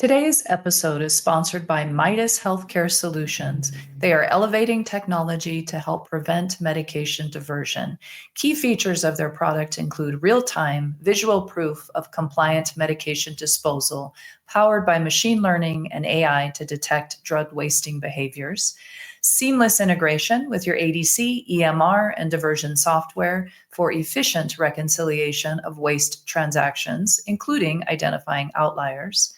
Today's episode is sponsored by Midas Healthcare Solutions. They are elevating technology to help prevent medication diversion. Key features of their product include real-time visual proof of compliant medication disposal, powered by machine learning and AI to detect drug wasting behaviors, seamless integration with your ADC, EMR, and diversion software for efficient reconciliation of waste transactions, including identifying outliers.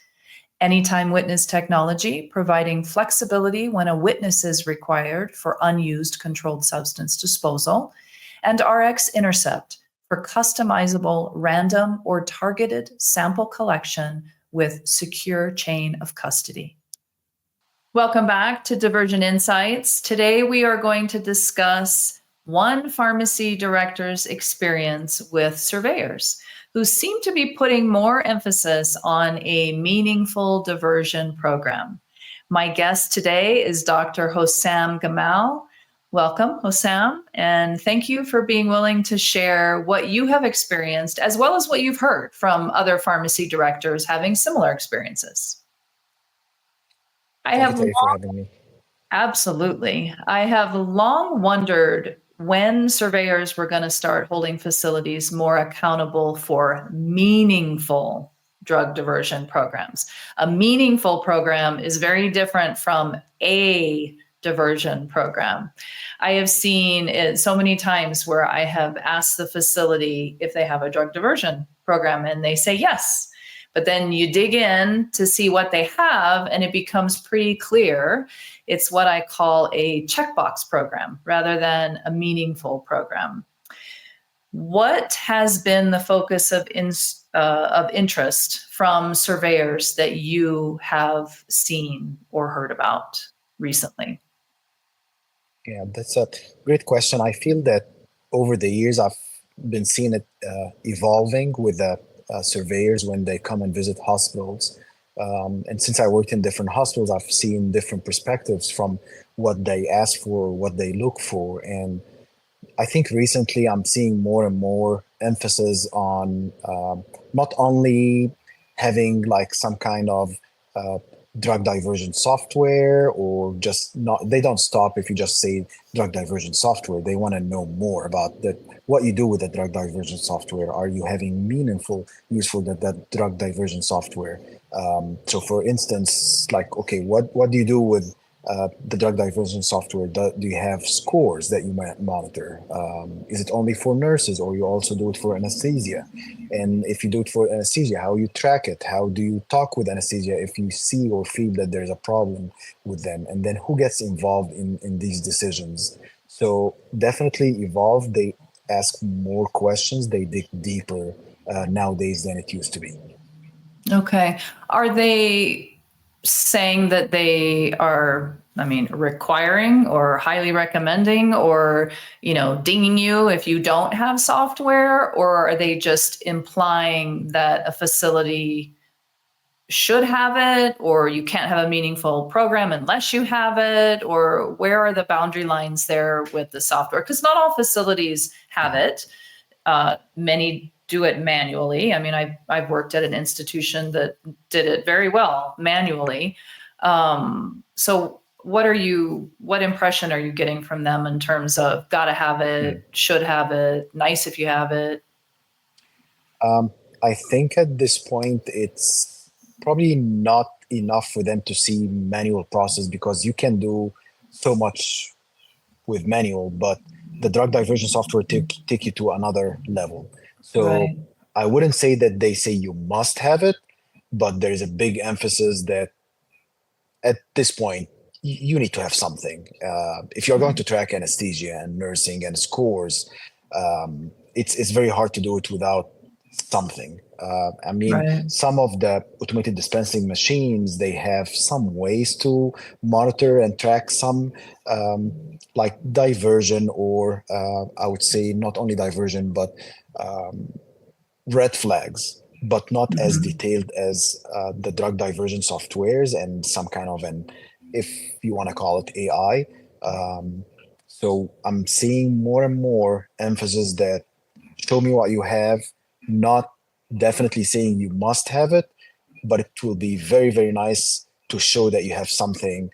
Anytime witness technology, providing flexibility when a witness is required for unused controlled substance disposal, and RX Intercept for customizable random or targeted sample collection with secure chain of custody. Welcome back to Diversion Insights. Today we are going to discuss one pharmacy director's experience with surveyors, who seem to be putting more emphasis on a meaningful diversion program. My guest today is Dr. Hossam Gamal. Welcome, Hossam, and thank you for being willing to share what you have experienced, as well as what you've heard from other pharmacy directors having similar experiences. Thank you, Terri, for having me. Absolutely. I have long wondered when surveyors were going to start holding facilities more accountable for meaningful drug diversion programs. A meaningful program is very different from a diversion program. I have seen it so many times where I have asked the facility if they have a drug diversion program, and they say yes. But then you dig in to see what they have, and it becomes pretty clear it's what I call a checkbox program rather than a meaningful program. What has been the focus of interest from surveyors that you have seen or heard about recently? Yeah, that's a great question. I feel that over the years, I've been seeing it evolving with the surveyors when they come and visit hospitals. And since I worked in different hospitals, I've seen different perspectives from what they ask for, what they look for. And I think recently I'm seeing more and more emphasis on not only having like some kind of drug diversion software, or just not, they don't stop if you just say drug diversion software. They want to know more about that, what you do with the drug diversion software. Are you having meaningful use for that drug diversion software? So for instance, like, okay, what do you do with the drug diversion software? Do you have scores that you might monitor? Is it only for nurses, or you also do it for anesthesia? And if you do it for anesthesia, how you track it? How do you talk with anesthesia if you see or feel that there's a problem with them? And then who gets involved in these decisions? So definitely evolve. They ask more questions. They dig deeper nowadays than it used to be. Okay. Are they saying that they are, requiring or highly recommending, or, dinging you if you don't have software? Or are they just implying that a facility should have it, or you can't have a meaningful program unless you have it? Or where are the boundary lines there with the software? Because not all facilities have it. Many do it manually. I've worked at an institution that did it very well manually. So what impression are you getting from them in terms of gotta have it, should have it, nice if you have it? I think at this point, it's probably not enough for them to see manual process, because you can do so much with manual, but the drug diversion software take you to another level. So Right. I wouldn't say that they say you must have it, but there is a big emphasis that at this point, you need to have something. If you're going to track anesthesia and nursing and scores, it's very hard to do it without something. Right. Some of the automated dispensing machines, they have some ways to monitor and track some like diversion, or I would say not only diversion, but red flags, but not as detailed as the drug diversion softwares and some kind of if you want to call it AI. So I'm seeing more and more emphasis that show me what you have, not definitely saying you must have it, but it will be very, very nice to show that you have something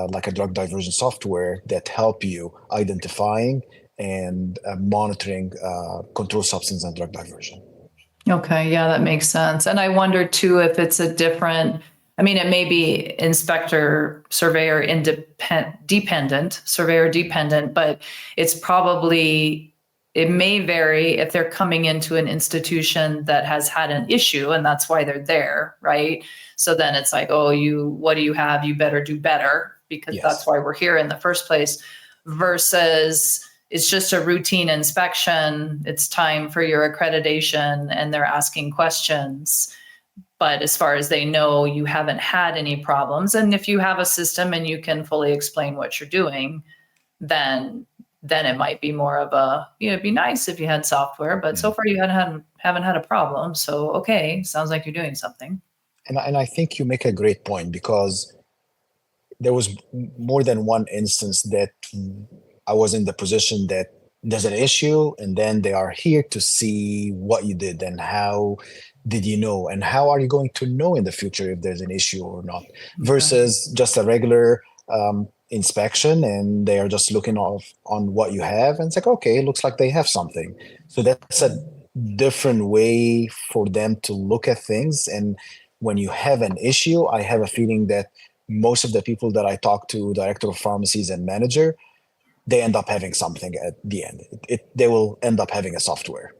like a drug diversion software that help you identifying and monitoring controlled substance and drug diversion. Okay, yeah, that makes sense. And I wonder too if it's a different, I mean, it may be inspector, surveyor dependent, surveyor dependent, but it's probably, it may vary if they're coming into an institution that has had an issue and that's why they're there, right? So then it's like, oh, what do you have? You better do better because Yes. that's why we're here in the first place, versus it's just a routine inspection. It's time for your accreditation and they're asking questions. But as far as they know, you haven't had any problems. And if you have a system and you can fully explain what you're doing, then it might be more of a, it'd be nice if you had software, but so far you haven't had a problem. So, okay, sounds like you're doing something. And I think you make a great point, because there was more than one instance that I was in the position that there's an issue and then they are here to see what you did and how did you know and how are you going to know in the future if there's an issue or not, versus just a regular inspection and they are just looking off on what you have and it's like, okay, it looks like they have something. So that's a different way for them to look at things. And when you have an issue, I have a feeling that most of the people that I talk to, director of pharmacies and manager, they end up having something at the end. They will end up having a software.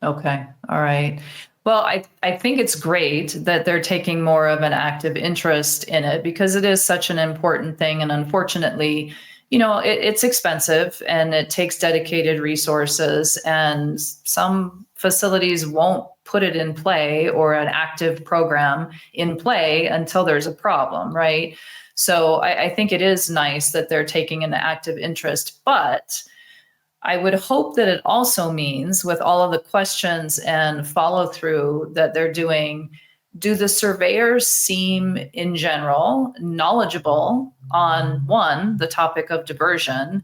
Okay. All right. Well, I think it's great that they're taking more of an active interest in it because it is such an important thing. And unfortunately, it's expensive and it takes dedicated resources, and some facilities won't put it in play or an active program in play until there's a problem, right? So I think it is nice that they're taking an active interest, but I would hope that it also means, with all of the questions and follow through that they're doing, do the surveyors seem in general knowledgeable on, one, the topic of diversion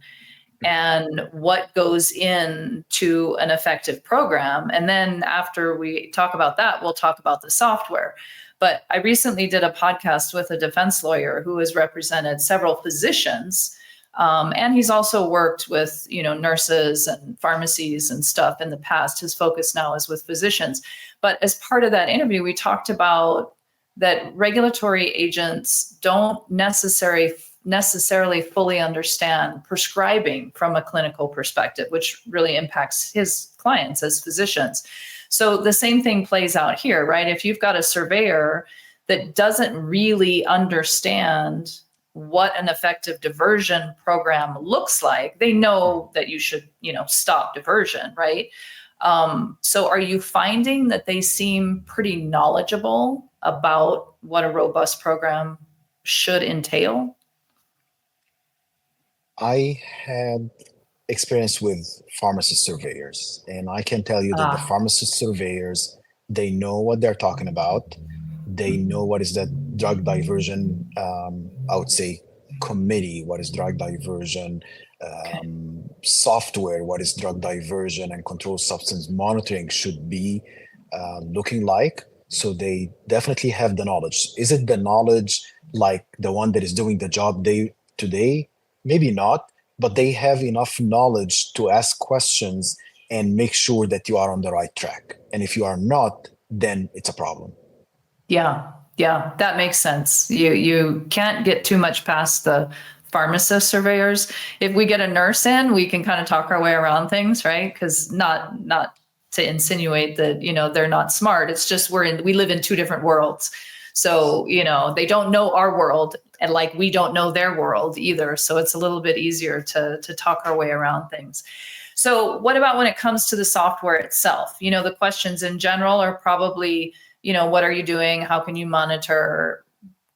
and what goes into an effective program? And then after we talk about that, we'll talk about the software. But I recently did a podcast with a defense lawyer who has represented several physicians. And he's also worked with, nurses and pharmacies and stuff in the past. His focus now is with physicians. But as part of that interview, we talked about that regulatory agents don't necessarily fully understand prescribing from a clinical perspective, which really impacts his clients as physicians. So the same thing plays out here, right? If you've got a surveyor that doesn't really understand what an effective diversion program looks like, they know that you should, stop diversion, right? So are you finding that they seem pretty knowledgeable about what a robust program should entail? I had experience with pharmacist surveyors, and I can tell you that the pharmacist surveyors, they know what they're talking about. They know what is the drug diversion, I would say, committee, what is drug diversion, software, what is drug diversion and controlled substance monitoring should be looking like. So they definitely have the knowledge. Is it the knowledge like the one that is doing the job day to day? Maybe not, but they have enough knowledge to ask questions and make sure that you are on the right track. And if you are not, then it's a problem. Yeah, that makes sense. You can't get too much past the pharmacist surveyors. If we get a nurse in, we can kind of talk our way around things, right? Because not to insinuate that they're not smart. It's just we live in two different worlds. So they don't know our world, and like we don't know their world either. So it's a little bit easier to talk our way around things. So what about when it comes to the software itself? The questions in general are probably, what are you doing? How can you monitor?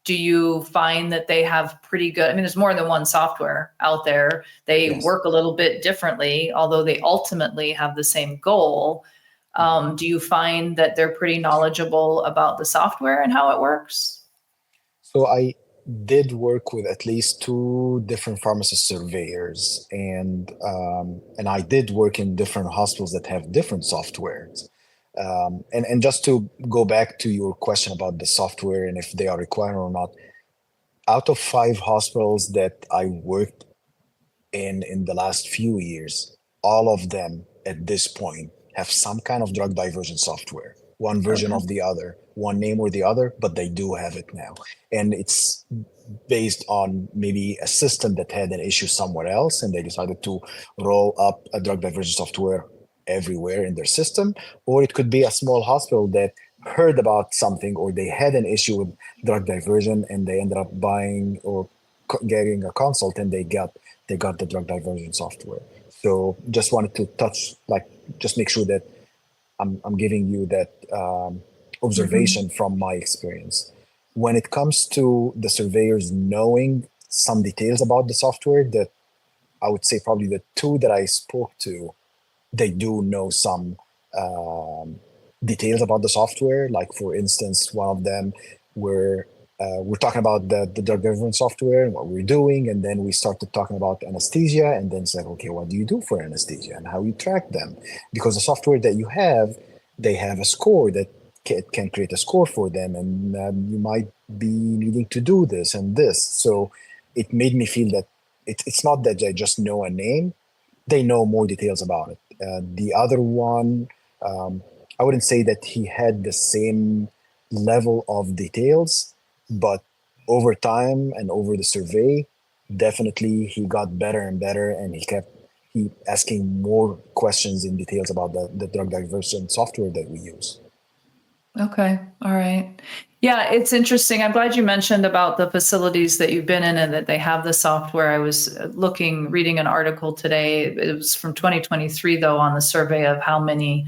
Do you find that they have pretty good, there's more than one software out there. They Yes. work a little bit differently, although they ultimately have the same goal. Do you find that they're pretty knowledgeable about the software and how it works? So I did work with at least two different pharmacist surveyors, and I did work in different hospitals that have different softwares. And just to go back to your question about the software and if they are required or not, out of 5 hospitals that I worked in the last few years, all of them at this point have some kind of drug diversion software, one version Okay. of the other, one name or the other, but they do have it now. And it's based on maybe a system that had an issue somewhere else, and they decided to roll up a drug diversion software everywhere in their system. Or it could be a small hospital that heard about something, or they had an issue with drug diversion and they ended up buying or getting a consult, and they got the drug diversion software. So just wanted to touch, like, just make sure that I'm giving you that Mhm. observation from my experience. When it comes to the surveyors knowing some details about the software, that I would say probably the 2 that I spoke to, they do know some details about the software. Like, for instance, one of them, where we're talking about the drug diversion software and what we're doing, and then we started talking about anesthesia, and then said, okay, what do you do for anesthesia and how you track them? Because the software that you have, they have a score that can create a score for them, and you might be needing to do this and this. So it made me feel that it's not that they just know a name, they know more details about it. The other one, I wouldn't say that he had the same level of details, but over time and over the survey, definitely he got better and better, and he asking more questions in details about the drug diversion software that we use. Okay. All right. Yeah, it's interesting. I'm glad you mentioned about the facilities that you've been in and that they have the software. I was reading an article today. It was from 2023, though, on the survey of how many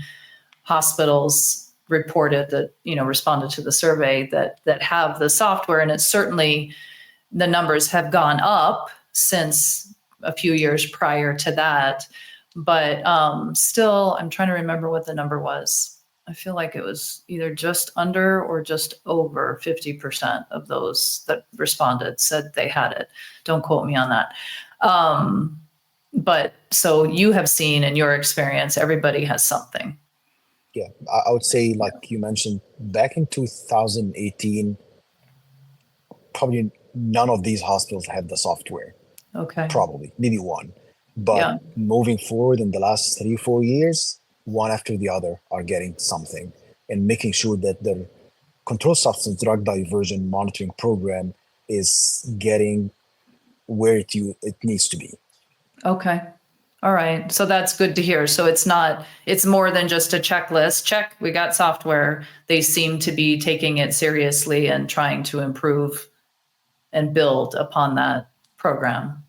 hospitals reported that, responded to the survey that have the software. And it's certainly, the numbers have gone up since a few years prior to that. But still, I'm trying to remember what the number was. I feel like it was either just under or just over 50% of those that responded said they had it. Don't quote me on that. But so you have seen in your experience, everybody has something. Yeah, I would say, like you mentioned, back in 2018, probably none of these hospitals had the software. Okay. Probably, maybe one. But Yeah. moving forward in the last 3 4 years, one after the other are getting something, and making sure that the controlled substance drug diversion monitoring program is getting where it needs to be. Okay. All right. So that's good to hear. So it's more than just a checklist. Check, we got software. They seem to be taking it seriously and trying to improve and build upon that program.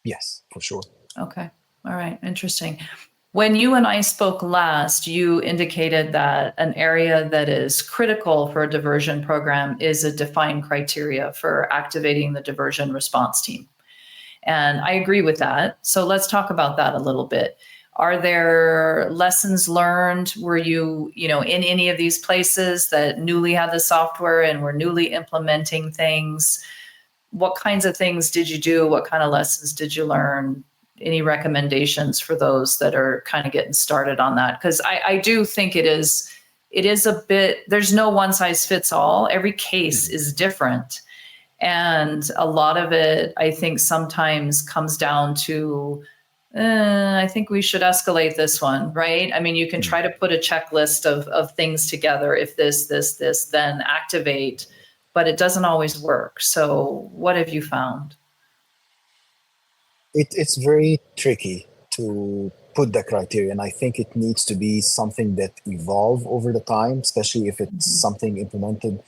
Yes, for sure. Okay. All right. Interesting. When you and I spoke last, you indicated that an area that is critical for a diversion program is a defined criteria for activating the diversion response team. And I agree with that. So let's talk about that a little bit. Are there lessons learned? Were you, in any of these places that newly had the software and were newly implementing things? What kinds of things did you do? What kind of lessons did you learn? Any recommendations for those that are kind of getting started on that? Because I do think it is a bit, there's no one size fits all. Every case is different. And a lot of it, I think, sometimes comes down to, I think we should escalate this one, right? I mean, you can try to put a checklist of things together. If this, then activate, but it doesn't always work. So what have you found? It's very tricky to put the criteria, and I think it needs to be something that evolve over the time, especially if it's Mhm. something implemented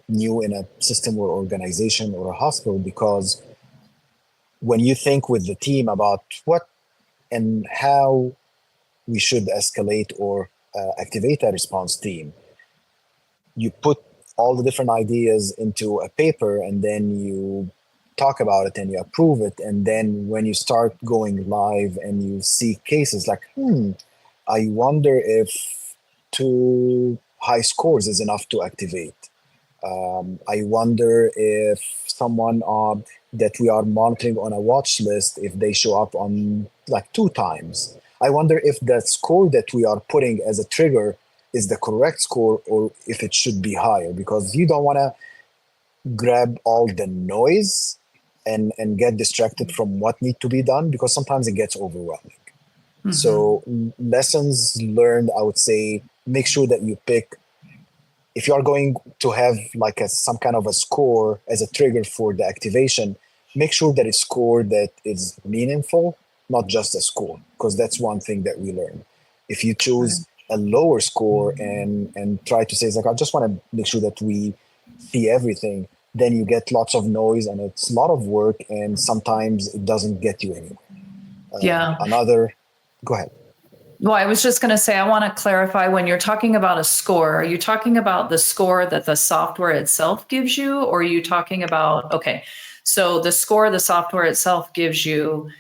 new in a system or organization or a hospital. Because when you think with the team about what and how we should escalate or activate a response team, you put all the different ideas into a paper, and then you talk about it and you approve it. And then when you start going live and you see cases like, I wonder if 2 high scores is enough to activate. I wonder if someone that we are monitoring on a watch list, if they show up on like 2 times. I wonder if the score that we are putting as a trigger is the correct score or if it should be higher, because you don't want to grab all the noise and get distracted from what needs to be done, because sometimes it gets overwhelming. So lessons learned, I would say, make sure that you pick, if you are going to have like some kind of a score as a trigger for the activation, make sure that it's score that is meaningful, not just a score, because that's one thing that we learned. If you choose a lower score and try to say, it's like, I just want to make sure that we see everything, then you get lots of noise and it's a lot of work, and sometimes it doesn't get you anywhere. Go ahead. Well, I was just going to say, I want to clarify, when you're talking about a score, are you talking about the score that the software itself gives you, or are you talking about, okay, so the score the software itself gives you,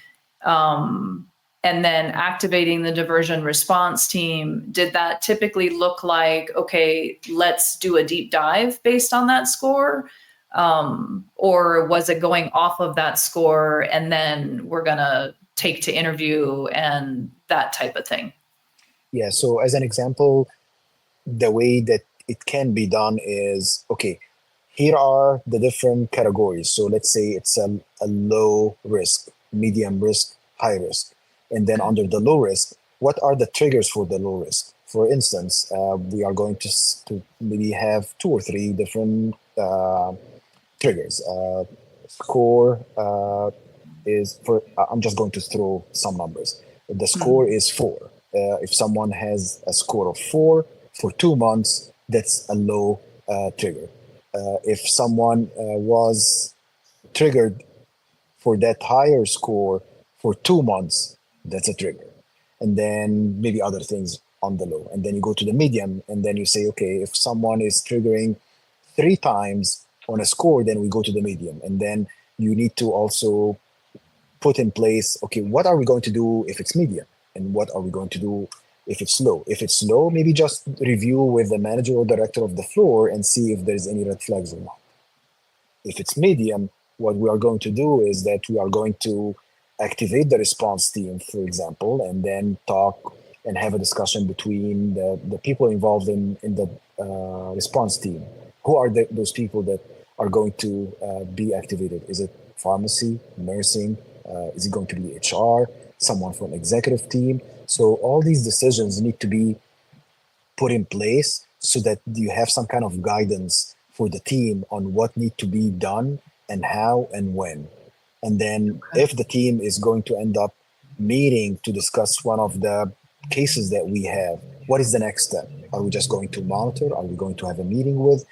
and then activating the diversion response team, did that typically look like, okay, let's do a deep dive based on that score? Or was it going off of that score and then we're going to take to interview and that type of thing? Yeah, so as an example, the way that it can be done is, okay, here are the different categories. So let's say it's a low risk, medium risk, high risk. And then under the low risk, what are the triggers for the low risk? For instance, we are going to maybe have 2 or 3 different triggers. Score is for, I'm just going to throw some numbers. The score is 4. If someone has a score of 4 for 2 months, that's a low trigger. If someone was triggered for that higher score for 2 months, that's a trigger. And then maybe other things on the low. And then you go to the medium, and then you say, okay, if someone is triggering 3 times on a score, then we go to the medium. And then you need to also put in place, okay, what are we going to do if it's medium? And what are we going to do if it's low? If it's low, maybe just review with the manager or director of the floor and see if there's any red flags or not. If it's medium, what we are going to do is that we are going to activate the response team, for example, and then talk and have a discussion between the people involved in the response team. Who are those people that are going to be activated? Is it pharmacy, nursing? Is it going to be HR? Someone from executive team? So all these decisions need to be put in place so that you have some kind of guidance for the team on what need to be done and how and when. And then if the team is going to end up meeting to discuss one of the cases that we have, what is the next step? Are we just going to monitor? Are we going to have a meeting with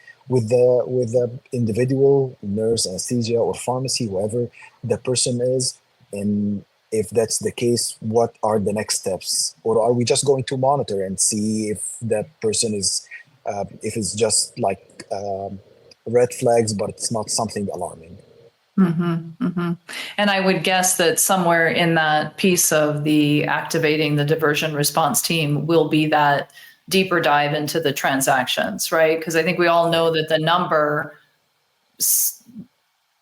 the individual nurse, anesthesia, or pharmacy, whoever the person is? And if that's the case, what are the next steps? Or are we just going to monitor and see if that person is, if it's just like red flags, but it's not something alarming? And I would guess that somewhere in that piece of the activating the diversion response team will be that deeper dive into the transactions, right? Because I think we all know that the number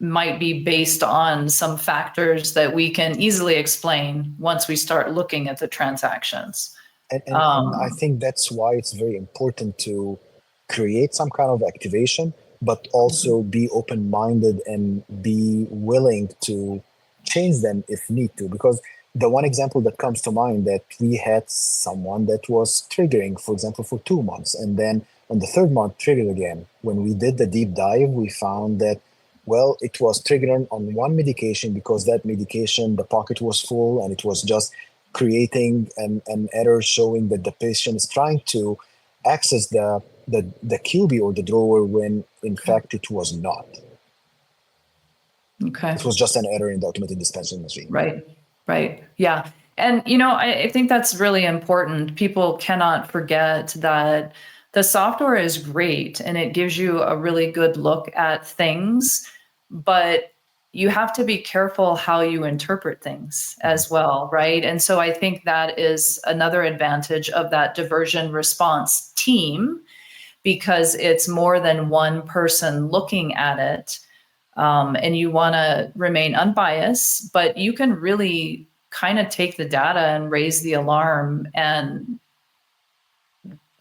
might be based on some factors that we can easily explain once we start looking at the transactions. And I think that's why it's very important to create some kind of activation, but also be open-minded and be willing to change them if need to. Because the one example that comes to mind, that we had someone that was triggering, for example, for 2 months, and then on the 3rd month triggered again. When we did the deep dive, we found that, well, it was triggering on one medication because that medication, the pocket was full, and it was just creating an error showing that the patient is trying to access the QB or the drawer when in fact it was not. Okay. It was just an error in the automated dispensing machine. Right. Yeah. And, I think that's really important. People cannot forget that the software is great and it gives you a really good look at things, but you have to be careful how you interpret things as well, right? And so I think that is another advantage of that diversion response team, because it's more than one person looking at it. And you want to remain unbiased, but you can really kind of take the data and raise the alarm and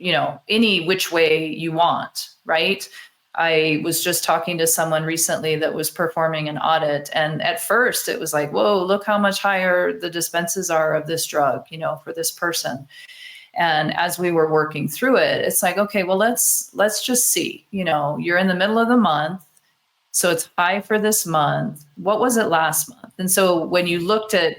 any which way you want, right? I was just talking to someone recently that was performing an audit. And at first it was like, whoa, look how much higher the dispenses are of this drug, for this person. And as we were working through it, it's like, okay, well, let's just see, you're in the middle of the month. So it's high for this month. What was it last month? And so when you looked at,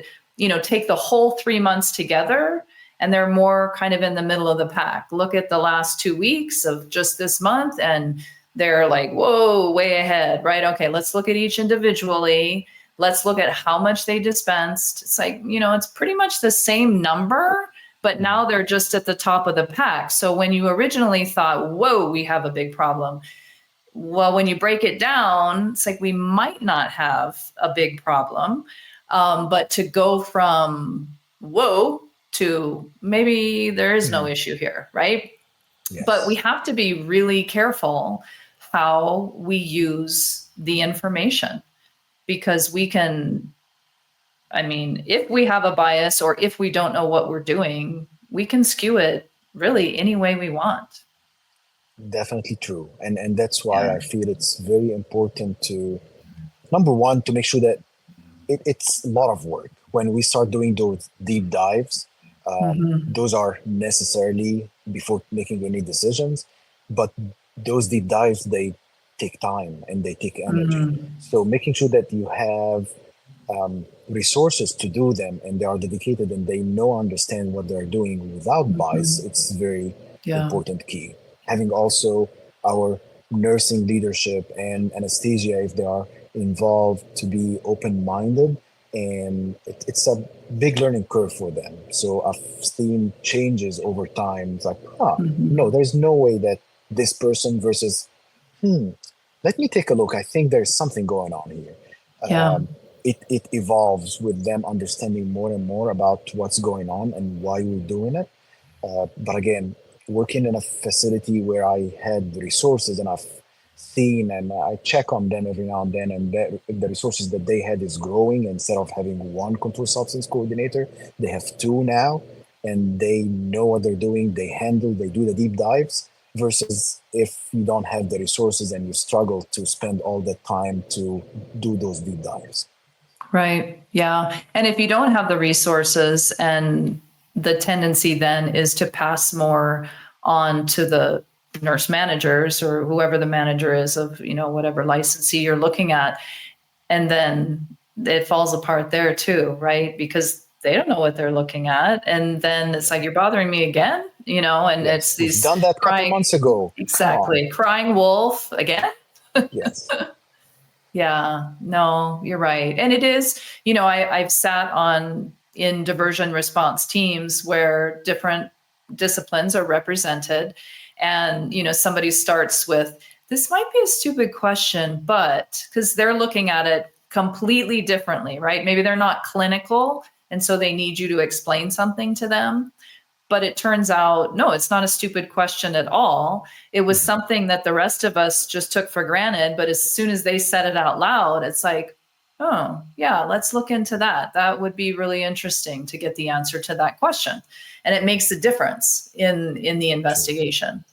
take the whole 3 months together, and they're more kind of in the middle of the pack. Look at the last 2 weeks of just this month, and they're like, whoa, way ahead, right? Okay, let's look at each individually. Let's look at how much they dispensed. It's like, it's pretty much the same number, but now they're just at the top of the pack. So when you originally thought, whoa, we have a big problem. Well, when you break it down, it's like we might not have a big problem, but to go from whoa to maybe there is no issue here, right? Yes. But we have to be really careful how we use the information, because we can, if we have a bias or if we don't know what we're doing, we can skew it really any way we want. Definitely true. And that's why I feel it's very important to, number one, to make sure that it's a lot of work. When we start doing those deep dives, those are necessarily before making any decisions, but those deep dives, they take time and they take energy. So making sure that you have resources to do them and they are dedicated and they understand what they're doing without bias, it's very important key. Having also our nursing leadership and anesthesia, if they are involved, to be open-minded, and it's a big learning curve for them. So I've seen changes over time. It's like, no, there's no way that this person versus, let me take a look. I think there's something going on here. It evolves with them understanding more and more about what's going on and why we're doing it. But again, working in a facility where I had resources and I've seen and I check on them every now and then, and the resources that they had is growing. Instead of having one controlled substance coordinator, they have two now, and they know what they're doing. They do the deep dives, versus if you don't have the resources and you struggle to spend all the time to do those deep dives. Right. Yeah. And if you don't have the resources, and the tendency then is to pass more on to the nurse managers or whoever the manager is of, whatever licensee you're looking at. And then it falls apart there too, right? Because they don't know what they're looking at. And then it's like, you're bothering me again, and it's these— We've done that a couple months ago. Exactly. Crying wolf again. Yes. Yeah, no, you're right. And it is, I've sat in diversion response teams where different disciplines are represented. And, somebody starts with, this might be a stupid question, but because they're looking at it completely differently, right? Maybe they're not clinical, and so they need you to explain something to them. But it turns out, no, it's not a stupid question at all. It was something that the rest of us just took for granted. But as soon as they said it out loud, it's like, oh, yeah, let's look into that. That would be really interesting to get the answer to that question. And it makes a difference in the investigation.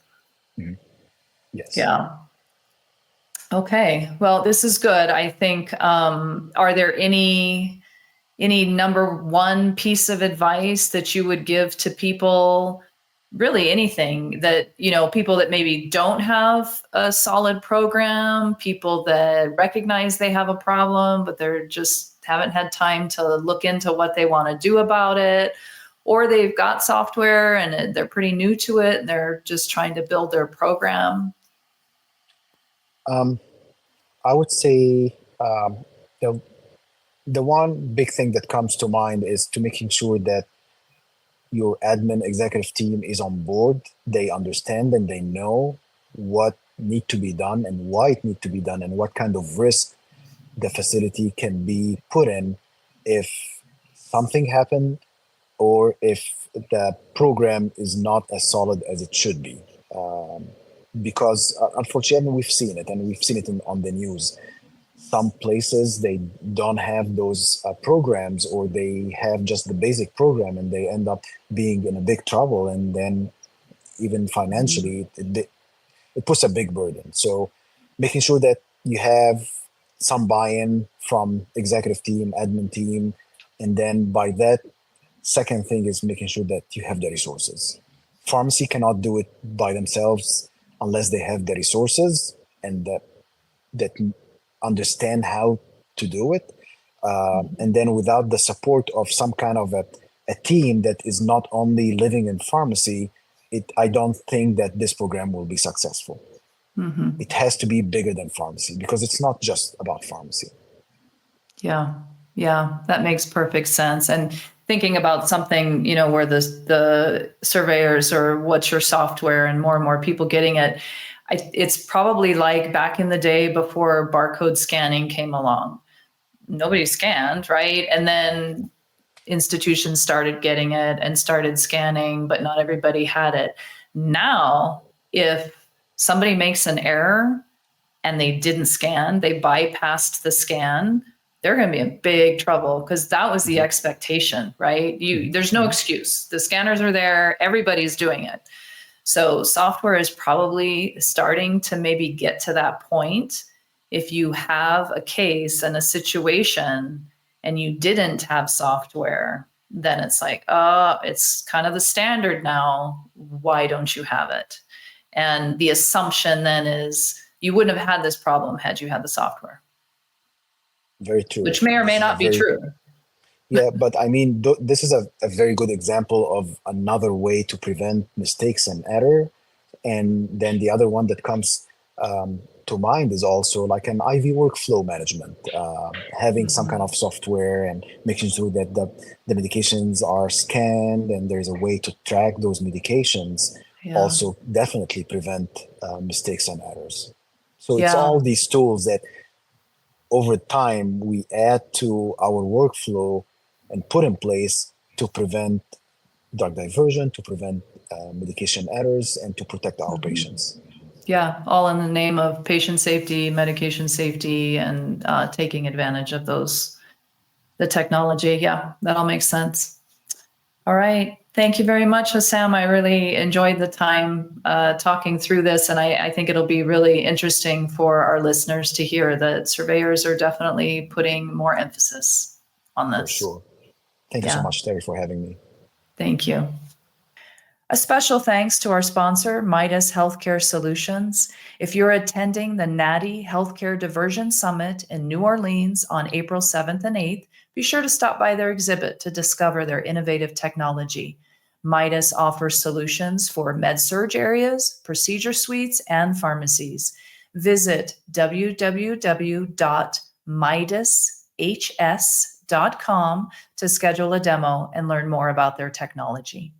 Yes. Yeah. Okay. Well, this is good. I think, are there any number one piece of advice that you would give to people, really anything that, people that maybe don't have a solid program, people that recognize they have a problem, but they're just haven't had time to look into what they want to do about it, or they've got software and they're pretty new to it and they're just trying to build their program? I would say the one big thing that comes to mind is to making sure that your admin executive team is on board. They understand and they know what need to be done and why it need to be done and what kind of risk the facility can be put in if something happened or if the program is not as solid as it should be. Because unfortunately, we've seen it, and we've seen it on the news. Some places, they don't have those programs, or they have just the basic program, and they end up being in a big trouble. And then even financially, it puts a big burden. So making sure that you have some buy-in from executive team, admin team, and then by that, second thing is making sure that you have the resources. Pharmacy cannot do it by themselves unless they have the resources and that understand how to do it. And then without the support of some kind of a team that is not only living in pharmacy, I don't think that this program will be successful. Mm-hmm. It has to be bigger than pharmacy because it's not just about pharmacy. Yeah, that makes perfect sense. And thinking about something, where the surveyors or what's your software and more people getting it, it's probably like back in the day before barcode scanning came along. Nobody scanned, right? And then institutions started getting it and started scanning, but not everybody had it. Now, if somebody makes an error and they didn't scan, they bypassed the scan, they're going to be in big trouble because that was the expectation, right? There's no excuse. The scanners are there. Everybody's doing it. So software is probably starting to maybe get to that point. If you have a case and a situation and you didn't have software, then it's like, it's kind of the standard now. Why don't you have it? And the assumption then is you wouldn't have had this problem had you had the software. Very true. Which may or may not be true. Yeah, but I mean, this is a very good example of another way to prevent mistakes and error. And then the other one that comes to mind is also like an IV workflow management, having some kind of software and making sure that the medications are scanned and there's a way to track those medications. Also definitely prevent mistakes and errors. So it's all these tools that over time we add to our workflow and put in place to prevent drug diversion, to prevent medication errors, and to protect our patients. Yeah, all in the name of patient safety, medication safety, and taking advantage of the technology. Yeah, that all makes sense. All right. Thank you very much, Hossam. I really enjoyed the time talking through this, and I think it'll be really interesting for our listeners to hear that surveyors are definitely putting more emphasis on this. For sure. Thank you so much, Terri, for having me. Thank you. A special thanks to our sponsor, Midas Healthcare Solutions. If you're attending the NADI Healthcare Diversion Summit in New Orleans on April 7th and 8th, be sure to stop by their exhibit to discover their innovative technology. Midas offers solutions for med-surg areas, procedure suites, and pharmacies. Visit www.midashs.com to schedule a demo and learn more about their technology.